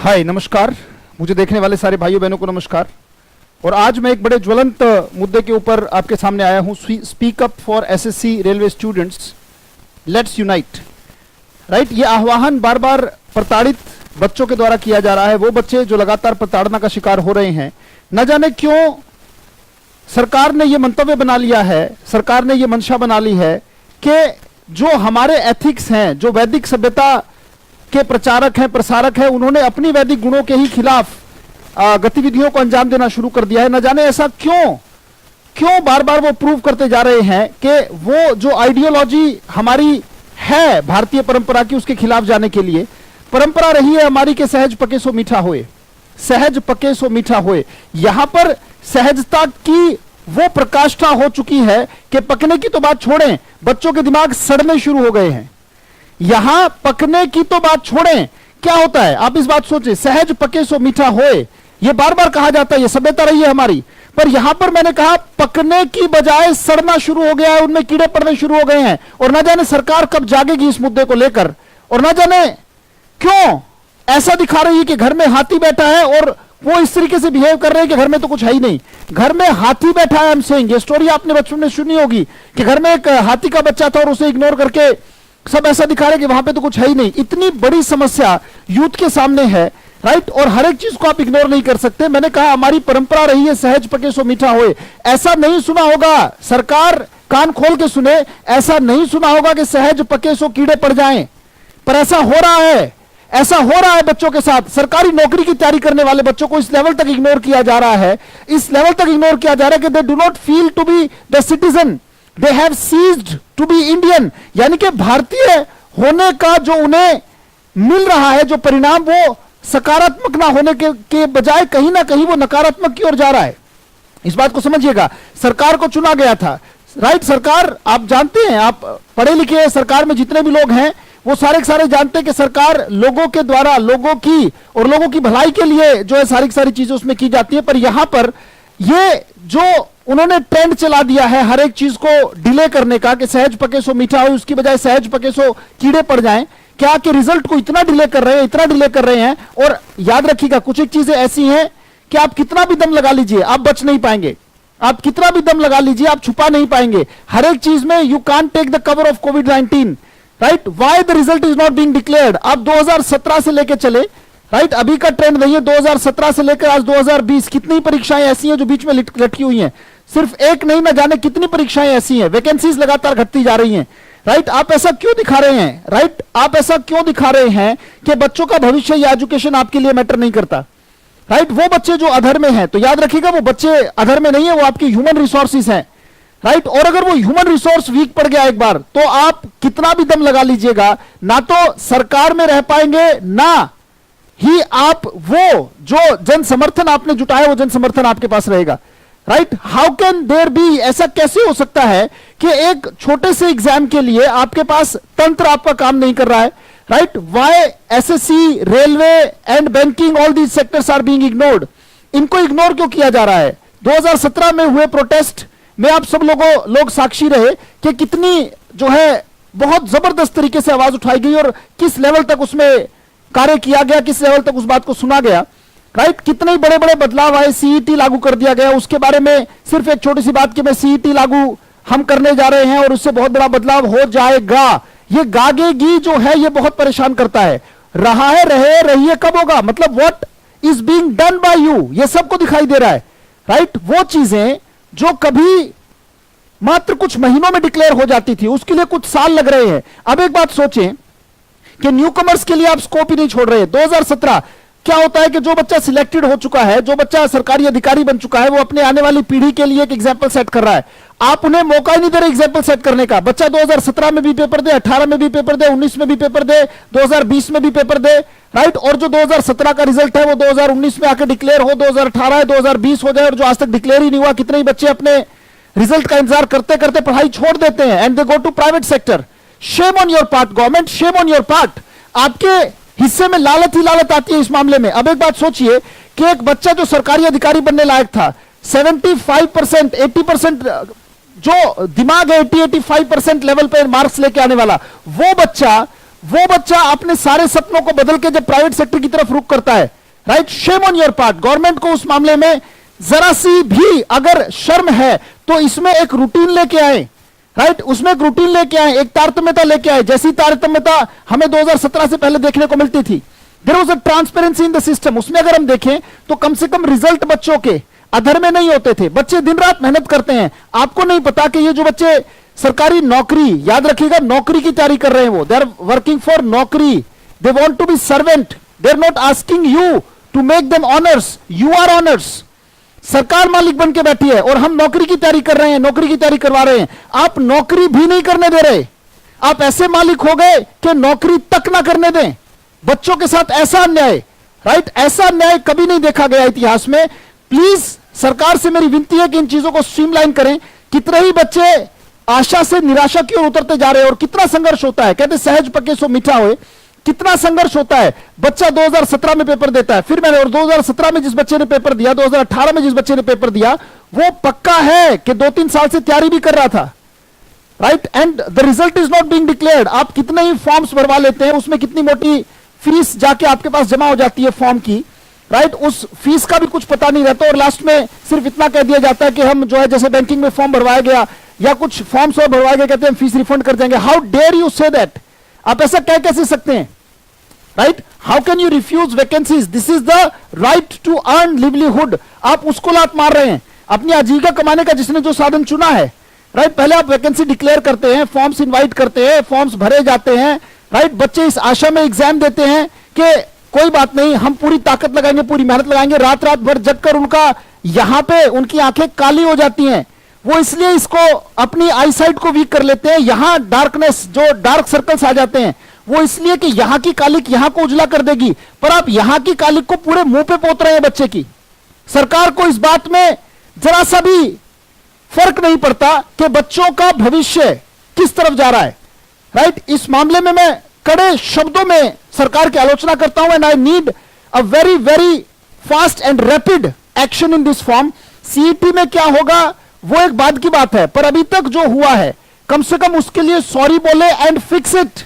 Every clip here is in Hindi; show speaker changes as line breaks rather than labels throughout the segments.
हाय नमस्कार। मुझे देखने वाले सारे भाइयों बहनों को नमस्कार। और आज मैं एक बड़े ज्वलंत मुद्दे के ऊपर आपके सामने आया हूं। Speak up for SSC railway students, let's unite. Right, ये आह्वान बार बार प्रताड़ित बच्चों के द्वारा किया जा रहा है। वो बच्चे जो लगातार प्रताड़ना का शिकार हो रहे हैं। न जाने क्यों सरकार ने ये मंतव्य बना लिया है, सरकार ने ये मंशा बना ली है कि जो हमारे एथिक्स हैं, जो वैदिक सभ्यता के प्रचारक हैं, प्रसारक हैं, उन्होंने अपनी वैदिक गुणों के ही खिलाफ गतिविधियों को अंजाम देना शुरू कर दिया है। न जाने ऐसा क्यों बार बार वो प्रूव करते जा रहे हैं कि वो जो आइडियोलॉजी हमारी है भारतीय परंपरा की, उसके खिलाफ जाने के लिए परंपरा रही है हमारी के सहज पके सो मीठा होए, सहज पके सो मीठा होए। यहां पर सहजता की वो प्रकाष्ठा हो चुकी है कि पकने की तो बात छोड़ें, बच्चों के दिमाग सड़ने शुरू हो गए हैं। यहां पकने की तो बात छोड़ें, क्या होता है आप इस बात सोचें, सहज पके सो मीठा होए, ये बार बार कहा जाता है, ये सभ्यता रही है हमारी। पर यहां पर मैंने कहा पकने की बजाय सड़ना शुरू हो गया है, उनमें कीड़े पड़ने शुरू हो गए हैं। और ना जाने सरकार कब जागेगी इस मुद्दे को लेकर, और ना जाने क्यों ऐसा दिखा रही है कि घर में हाथी बैठा है और वो इस तरीके से बिहेव कर रहे हैं कि घर में तो कुछ है ही नहीं। घर में हाथी बैठा है, आई एम सेइंग, ये स्टोरी आपने बचपन में सुनी होगी कि घर में एक हाथी का बच्चा था और उसे इग्नोर करके सब ऐसा दिखा रहे कि वहां पे तो कुछ है ही नहीं। इतनी बड़ी समस्या यूथ के सामने है, राइट, और हर एक चीज को आप इग्नोर नहीं कर सकते। मैंने कहा हमारी परंपरा रही है सहज पके सो मीठा होए। ऐसा नहीं सुना होगा, सरकार कान खोल के सुने, ऐसा नहीं सुना होगा कि सहज पके सो कीड़े पड़ जाएं, पर ऐसा हो रहा है, ऐसा हो रहा है बच्चों के साथ। सरकारी नौकरी की तैयारी करने वाले बच्चों को इस लेवल तक इग्नोर किया जा रहा है, इस लेवल तक इग्नोर किया जा रहा है कि they do not feel to be the citizen, they have ceased to be Indian. यानी कि भारतीय होने का जो उन्हें मिल रहा है, जो परिणाम, वो सकारात्मक ना होने के बजाय कहीं ना कहीं वो नकारात्मक की ओर जा रहा है। इस बात को समझिएगा। सरकार को चुना गया था, राइट, सरकार आप जानते हैं, आप पढ़े लिखे सरकार में जितने भी लोग हैं वो सारे के सारे जानते हैं कि सरकार लोगों के द्वारा, लोगों की और लोगों की भलाई के लिए जो है सारी सारी चीजें उसमें की जाती है। पर यहां पर ये जो उन्होंने ट्रेंड चला दिया है हर एक चीज को डिले करने का कि सहज पके सो मीठा हो, उसकी बजाय सहज पके सो कीड़े पड़ जाएं, क्या कि रिजल्ट को इतना डिले कर रहे हैं, इतना डिले कर रहे हैं। और याद रखिएगा कुछ एक चीजें ऐसी हैं कि आप कितना भी दम लगा लीजिए आप बच नहीं पाएंगे, आप कितना भी दम लगा लीजिए आप छुपा नहीं पाएंगे। हर एक चीज में you can't take the cover of कोविड-19, right. Why the result is not being declared. आप 2017 से लेकर चले, राइट, अभी का ट्रेंड नहीं है, 2017 से लेकर आज 2020 कितनी परीक्षाएं ऐसी हैं जो बीच में लटकी हुई हैं। सिर्फ एक नहीं, ना जाने कितनी परीक्षाएं ऐसी हैं, वैकेंसीज लगातार घटती जा रही हैं, राइट। आप ऐसा क्यों दिखा रहे हैं, राइट, आप ऐसा क्यों दिखा रहे हैं कि बच्चों का भविष्य या एजुकेशन आपके लिए मैटर नहीं करता, राइट। वो बच्चे जो अधर में हैं, तो याद रखिएगा वो बच्चे अधर में नहीं है, वो आपके ह्यूमन रिसोर्सेज हैं, राइट। और अगर वो ह्यूमन रिसोर्स वीक पड़ गया एक बार, तो आप कितना भी दम लगा लीजिएगा, ना तो सरकार में रह पाएंगे, ना ही आप वो जो जन समर्थन आपने जुटाया वो जन समर्थन आपके पास रहेगा, right. How can there be, ऐसा कैसे हो सकता है कि एक छोटे से एग्जाम के लिए आपके पास तंत्र आपका काम नहीं कर रहा है, right. Why SSC, railway and banking, all these sectors are being ignored. इनको इग्नोर क्यों किया जा रहा है। 2017 में हुए प्रोटेस्ट में आप सब लोग साक्षी रहे कि कितनी जो है बहुत जबरदस्त तरीके से आवाज उठाई गई और किस लेवल तक उसमें कार्य किया गया, किस लेवल तक उस बात को सुना गया, राइट। कितने बड़े बड़े बदलाव आए, सीईटी लागू कर दिया गया। उसके बारे में सिर्फ एक छोटी सी बात कि मैं सीईटी लागू हम करने जा रहे हैं और उससे बहुत बड़ा बदलाव हो जाएगा, ये गागेगी जो है ये बहुत परेशान करता है। रहा है, रहिए, कब होगा, मतलब what is being done by you, ये सबको दिखाई दे रहा है, राइट। वो चीजें जो कभी मात्र कुछ महीनों में डिक्लेयर हो जाती थी, उसके लिए कुछ साल लग रहे हैं। अब एक बात सोचें कि न्यू कमर्स के लिए आप स्कोप ही नहीं छोड़ रहे। 2017 क्या होता है कि जो बच्चा सिलेक्टेड हो चुका है, जो बच्चा सरकारी अधिकारी बन चुका है, वो अपने आने वाली पीढ़ी के लिए एक एग्जाम्पल सेट कर रहा है। आप उन्हें मौका ही नहीं दे रहे एग्जाम्पल सेट करने का। बच्चा 2017 में भी पेपर दे, 18 में भी पेपर दे, 19 में भी पेपर दे, 2020 में भी पेपर दे, राइट। और जो 2017 का रिजल्ट है वो 2019 में आकर डिक्लेयर हो, 2018 है, 2020 हो जाए, और जो आज तक डिक्लेयर ही नहीं हुआ, कितने ही बच्चे अपने रिजल्ट का इंतजार करते करते पढ़ाई छोड़ देते हैं and they go to private sector. Shame on your part government, shame on your part. आपके हिस्से में लालच ही लालच आती है इस मामले में। अब एक बात सोचिए कि एक बच्चा जो सरकारी अधिकारी बनने लायक था, 75%, 80% जो दिमाग है, 80-85% लेवल पे मार्क्स लेके आने वाला, वो बच्चा वो बच्चा अपने सारे सपनों को बदल के जब प्राइवेट सेक्टर की तरफ रुख करता है, right, Shem on your part. Government को उस मामले में जरा सी भी अगर शर्म है तो इसमें एक रूटीन लेके आए, राइट, उसमें एक रूटीन लेके आए, एक तारतम्यता लेके आए, जैसी तारतम्यता हमें 2017 से पहले देखने को मिलती थी। There was a transparency in the system. उसमें अगर हम देखें तो कम से कम रिजल्ट बच्चों के अधर में नहीं होते थे। बच्चे दिन रात मेहनत करते हैं। आपको नहीं पता कि ये जो बच्चे सरकारी नौकरी, याद रखिएगा, नौकरी की तैयारी कर रहे हैं, वो दे आर वर्किंग फॉर नौकरी, they want to be servant, they are not asking you to make them owners, you are owners. सरकार मालिक बन के बैठी है और हम नौकरी की तैयारी कर रहे हैं, नौकरी की तैयारी करवा रहे हैं। आप नौकरी भी नहीं करने दे रहे। आप ऐसे मालिक हो गए कि नौकरी तक ना करने दें। बच्चों के साथ ऐसा अन्याय, राइट, ऐसा अन्याय कभी नहीं देखा गया इतिहास में। प्लीज सरकार से मेरी विनती है कि इन चीजों को स्ट्रीमलाइन करें। कितने ही बच्चे आशा से निराशा की ओर उतरते जा रहे हैं और कितना संघर्ष होता है। कहते सहज पके सो मीठा होए, कितना संघर्ष होता है। बच्चा 2017 में पेपर देता है, फिर मैंने, और 2017 में जिस बच्चे ने पेपर दिया, 2018 में जिस बच्चे ने पेपर दिया, वो पक्का है कि 2-3 साल से तैयारी भी कर रहा था, right, and the result is not being declared. आप कितने ही फॉर्म्स भरवा लेते हैं, उसमें कितनी मोटी फीस जाके आपके पास जमा हो जाती है फॉर्म की, राइट, उस फीस का भी कुछ पता नहीं रहता और लास्ट में सिर्फ इतना कह दिया जाता है कि हम जो है, जैसे बैंकिंग में फॉर्म भरवाया गया या कुछ फॉर्म्स और भरवाए गए, कहते हैं हम फीस रिफंड कर देंगे। How dare you say that? आप ऐसा कह कैसे सकते हैं, right? How can you refuse vacancies? This is the right to earn livelihood. आप उसको लात मार रहे हैं, अपनी आजीविका कमाने का जिसने जो साधन चुना है, राइट। पहले आप वैकेंसी डिक्लेयर करते हैं, फॉर्म्स इनवाइट करते हैं, फॉर्म्स भरे जाते हैं, राइट। बच्चे इस आशा में एग्जाम देते हैं कि कोई बात नहीं, हम पूरी ताकत लगाएंगे, पूरी मेहनत लगाएंगे, रात रात भर जगकर उनका यहां पे उनकी आंखें काली हो जाती हैं। वो इसलिए इसको अपनी आई साइट को वीक कर लेते हैं। यहां डार्कनेस, जो डार्क सर्कल्स आ जाते हैं, वो इसलिए कि यहां की कालिक यहां को उजला कर देगी, पर आप यहां की कालिक को पूरे मुंह पे पोत रहे हैं बच्चे की। सरकार को इस बात में जरा सा भी फर्क नहीं पड़ता कि बच्चों का भविष्य किस तरफ जा रहा है, राइट। इस मामले में मैं कड़े शब्दों में सरकार की आलोचना करता हूं, and I need a very very fast and rapid action in this form. CET में क्या होगा वो एक बाद की बात है, पर अभी तक जो हुआ है कम से कम उसके लिए सॉरी बोले एंड फिक्स इट।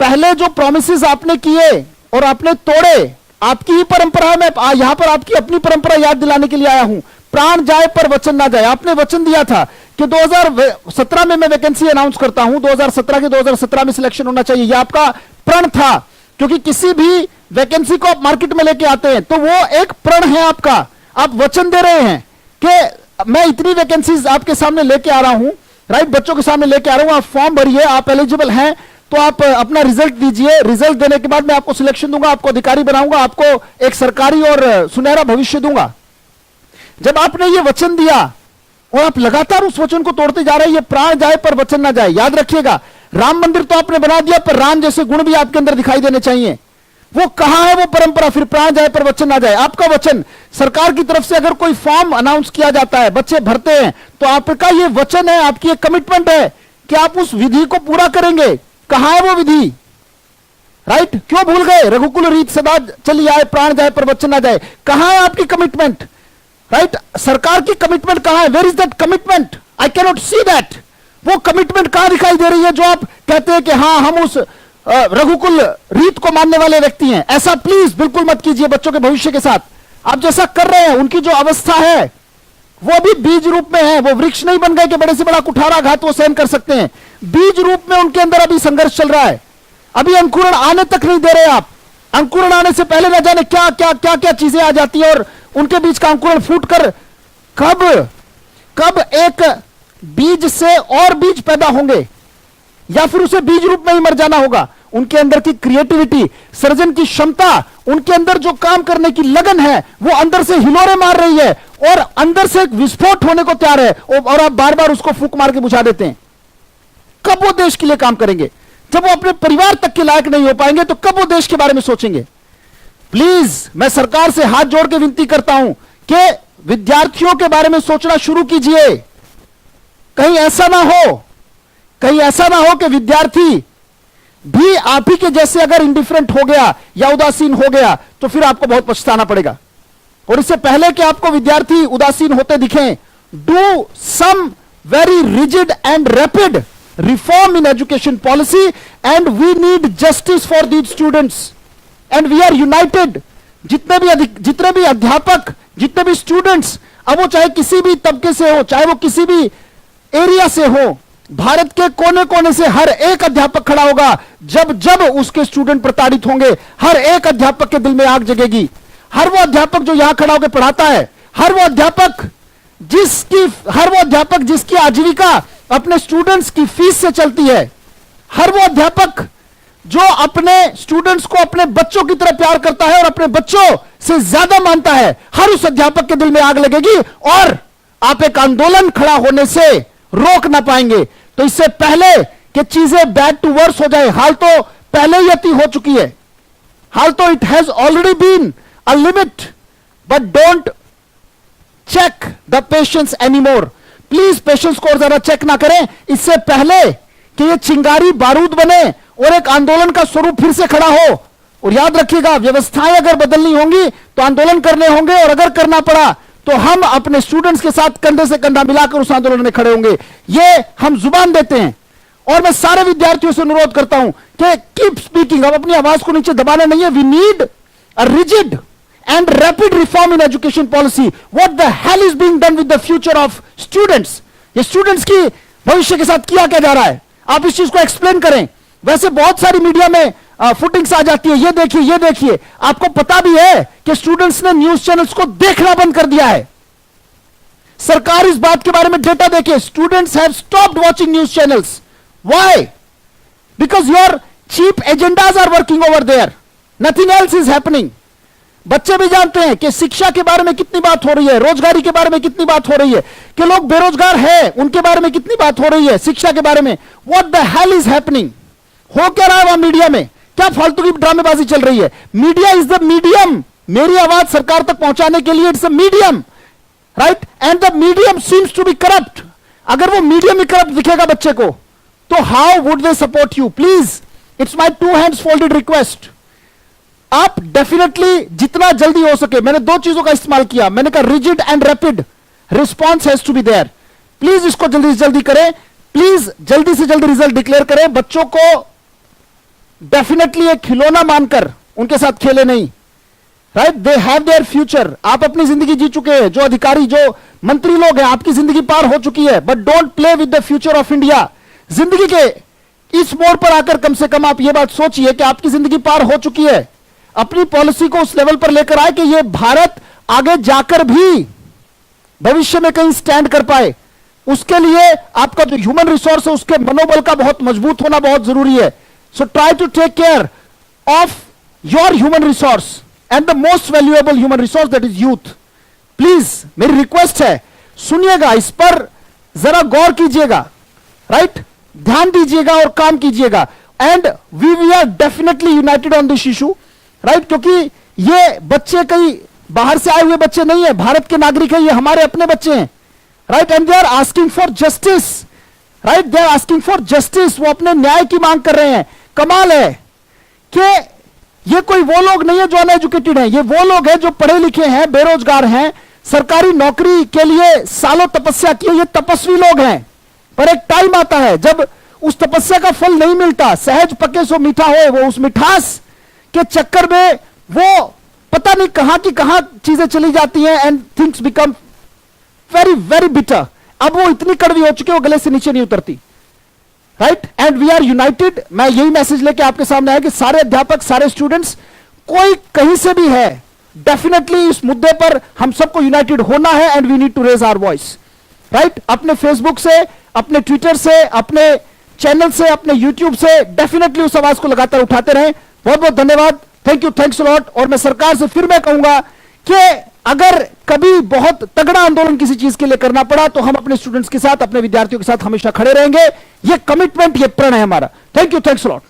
पहले जो प्रोमिसेस आपने किए और आपने तोड़े, आपकी ही परंपरा है, मैं यहां पर आपकी अपनी परंपरा याद दिलाने के लिए आया हूं। प्राण जाए पर वचन ना जाए। आपने वचन दिया था कि 2017 में मैं वैकेंसी अनाउंस करता हूं, 2017 के 2017 में सिलेक्शन होना चाहिए, यह आपका प्रण था। क्योंकि किसी भी वैकेंसी को आप मार्केट में लेके आते हैं तो वो एक प्रण है आपका। आप वचन दे रहे हैं कि मैं इतनी वैकेंसीज आपके सामने लेके आ रहा हूं, राइट, बच्चों के सामने लेके आ रहा हूं, आप फॉर्म भरिए, आप एलिजिबल हैं तो आप अपना रिजल्ट दीजिए। रिजल्ट देने के बाद मैं आपको सिलेक्शन दूंगा, आपको अधिकारी बनाऊंगा, आपको एक सरकारी और सुनहरा भविष्य दूंगा। जब आपने ये वचन दिया और आप लगातार उस वचन को तोड़ते जा रहे हैं, ये प्राण जाए पर वचन ना जाए। याद रखिएगा, राम मंदिर तो आपने बना दिया, पर राम जैसे गुण भी आपके अंदर दिखाई देने चाहिए। वो कहां है वो परंपरा? फिर प्राण जाए पर वचन ना जाए। आपका वचन, सरकार की तरफ से अगर कोई फॉर्म अनाउंस किया जाता है, बच्चे भरते हैं, तो आपका ये वचन है, आपकी एक कमिटमेंट है कि आप उस विधि को पूरा करेंगे। कहां है वो विधि, राइट? क्यों भूल गए? रघुकुल रीत सदा चली आए, प्राण जाए पर वचन ना जाए। कहां है आपकी कमिटमेंट, राइट? सरकार की कमिटमेंट कहां है? Where is that commitment? I cannot see that. वो कमिटमेंट कहां दिखाई दे रही है जो आप कहते हैं कि हां हम उस रघुकुल रीत को मानने वाले व्यक्ति हैं? ऐसा प्लीज बिल्कुल मत कीजिए बच्चों के भविष्य के साथ। आप जैसा कर रहे हैं, उनकी जो अवस्था है वो भी बीज रूप में है। वो वृक्ष नहीं बन गए कि बड़े से बड़ा कुठाराघात वो सहन कर सकते हैं। बीज रूप में उनके अंदर अभी संघर्ष चल रहा है। अभी अंकुरण आने तक नहीं दे रहे आप। अंकुरण आने से पहले न जाने क्या क्या क्या क्या चीजें आ जाती है और उनके बीच का अंकुरण फूटकर कब एक बीज से और बीज पैदा होंगे, या फिर उसे बीज रूप में ही मर जाना होगा। उनके अंदर की क्रिएटिविटी, सर्जन की क्षमता, उनके अंदर जो काम करने की लगन है, वो अंदर से हिलोरे मार रही है और अंदर से एक विस्फोट होने को तैयार है, और आप बार बार उसको फूंक मार के बुझा देते हैं। कब वो देश के लिए काम करेंगे? जब वो अपने परिवार तक के लायक नहीं हो पाएंगे तो कब वो देश के बारे में सोचेंगे? प्लीज मैं सरकार से हाथ जोड़ के विनती करता हूं कि विद्यार्थियों के बारे में सोचना शुरू कीजिए। कहीं ऐसा ना हो कि विद्यार्थी भी आप ही के जैसे अगर इंडिफरेंट हो गया या उदासीन हो गया तो फिर आपको बहुत पछताना पड़ेगा। और इससे पहले कि आपको विद्यार्थी उदासीन होते दिखें, do some very rigid and rapid reform in education policy and we need justice for these students and we are united. जितने भी अध्यापक, जितने भी स्टूडेंट्स, अब वो चाहे किसी भी तबके से हो, चाहे वो किसी भी एरिया से हो, भारत के कोने कोने से हर एक अध्यापक खड़ा होगा। जब जब उसके स्टूडेंट प्रताड़ित होंगे, हर एक अध्यापक के दिल में आग जगेगी। हर वो अध्यापक जो यहां खड़ा होकर पढ़ाता है, हर वो अध्यापक जिसकी आजीविका अपने स्टूडेंट्स की फीस से चलती है, हर वो अध्यापक जो अपने स्टूडेंट्स को अपने बच्चों की तरह प्यार करता है और अपने बच्चों से ज्यादा मानता है, हर उस अध्यापक के दिल में आग लगेगी और आप एक आंदोलन खड़ा होने से रोक ना पाएंगे। तो इससे पहले कि चीजें बैड टू वर्स हो जाए, हाल तो पहले ही अति हो चुकी है, हाल तो it has already been a limit, but don't check the patience anymore. Please patience को और ज्यादा चेक ना करें, इससे पहले कि ये चिंगारी बारूद बने और एक आंदोलन का स्वरूप फिर से खड़ा हो। और याद रखिएगा, व्यवस्थाएं अगर बदलनी होंगी तो आंदोलन करने होंगे, और अगर करना पड़ा तो हम अपने स्टूडेंट्स के साथ कंधे से कंधा मिलाकर उस आंदोलन में खड़े होंगे। ये हम जुबान देते हैं और मैं सारे विद्यार्थियों से अनुरोध करता हूं कि कीप स्पीकिंग, अब अपनी आवाज को नीचे दबाना नहीं है। We need a rigid and rapid reform in education policy. What the hell is being done with the future of students? ये स्टूडेंट्स की भविष्य के साथ किया क्या जा रहा है, आप इस चीज को एक्सप्लेन करें। वैसे बहुत सारी मीडिया में फुटिंग्स आ जाती है, ये देखिए ये देखिए। आपको पता भी है कि स्टूडेंट्स ने न्यूज चैनल्स को देखना बंद कर दिया है। सरकार इस बात के बारे में डेटा देखे, students have stopped watching news channels. Why? Because your cheap agendas are working over there, nothing else is happening. बच्चे भी जानते हैं कि शिक्षा के बारे में कितनी बात हो रही है, रोजगारी के बारे में कितनी बात हो रही है, कि लोग बेरोजगार हैं उनके बारे में कितनी बात हो रही है, शिक्षा के बारे में। What the hell is happening? हो क्या रहा है वहां मीडिया में? क्या फालतू की ड्रामेबाजी चल रही है? मीडिया इज द मीडियम, मेरी आवाज सरकार तक पहुंचाने के लिए it's a medium, right? And the medium seems to be corrupt. अगर वो मीडियम ही करप्ट दिखेगा बच्चे को, तो how would they support you? Please, it's my two hands folded request, आप डेफिनेटली जितना जल्दी हो सके, मैंने दो चीजों का इस्तेमाल किया, मैंने कहा rigid and rapid response has to be there. Please इसको जल्दी से जल्दी करें, प्लीज जल्दी से जल्दी रिजल्ट डिक्लेयर करें। बच्चों को डेफिनेटली एक खिलौना मानकर उनके साथ खेले नहीं, right? They have their future. आप अपनी जिंदगी जी चुके हैं, जो अधिकारी जो मंत्री लोग हैं, आपकी जिंदगी पार हो चुकी है, but don't play with the future of India. जिंदगी के इस मोड़ पर आकर कम से कम आप यह बात सोचिए कि आपकी जिंदगी पार हो चुकी है। अपनी पॉलिसी को उस लेवल पर लेकर आए कि यह भारत आगे जाकर भी भविष्य में कहीं स्टैंड कर पाए। उसके लिए आपका जो ह्यूमन रिसोर्स है, उसके मनोबल का बहुत मजबूत होना बहुत जरूरी है। So try to take care of your human resource and the most valuable human resource, that is youth. Please मेरी रिक्वेस्ट है, सुनिएगा, इस पर जरा गौर कीजिएगा, राइट? ध्यान दीजिएगा और काम कीजिएगा। And we are definitely united on this issue, right? क्योंकि ये बच्चे कहीं बाहर से आए हुए बच्चे नहीं है, भारत के नागरिक हैं, ये हमारे अपने बच्चे हैं, right? And they are asking for justice, right? They are asking for justice. वो अपने न्याय की मांग कर रहे हैं। कमाल है कि ये कोई वो लोग नहीं है जो अनएजुकेटेड हैं, ये वो लोग हैं जो पढ़े लिखे हैं, बेरोजगार हैं, सरकारी नौकरी के लिए सालों तपस्या की, ये तपस्वी लोग हैं। पर एक टाइम आता है जब उस तपस्या का फल नहीं मिलता। सहज पके सो मीठा हो, वो उस मिठास के चक्कर में वो पता नहीं कहां की कहां चीजें चली जाती हैं and things become very very bitter. अब वो इतनी कड़वी हो चुकी है, वो गले से नीचे नहीं उतरती, right? And we are united. मैं यही मैसेज लेके आपके सामने आया कि सारे अध्यापक, सारे स्टूडेंट्स, कोई कहीं से भी है, डेफिनेटली इस मुद्दे पर हम सबको यूनाइटेड होना है and we need to raise our voice, right? अपने फेसबुक से, अपने ट्विटर से, अपने चैनल से, अपने यूट्यूब से डेफिनेटली उस आवाज को लगातार उठाते रहें। बहुत बहुत धन्यवाद, थैंक यू, थैंक्स लॉट। और मैं सरकार से फिर मैं कहूंगा कि अगर कभी बहुत तगड़ा आंदोलन किसी चीज के लिए करना पड़ा तो हम अपने स्टूडेंट्स के साथ, अपने विद्यार्थियों के साथ हमेशा खड़े रहेंगे। ये कमिटमेंट, ये प्रण है हमारा। Thank you, thanks lot.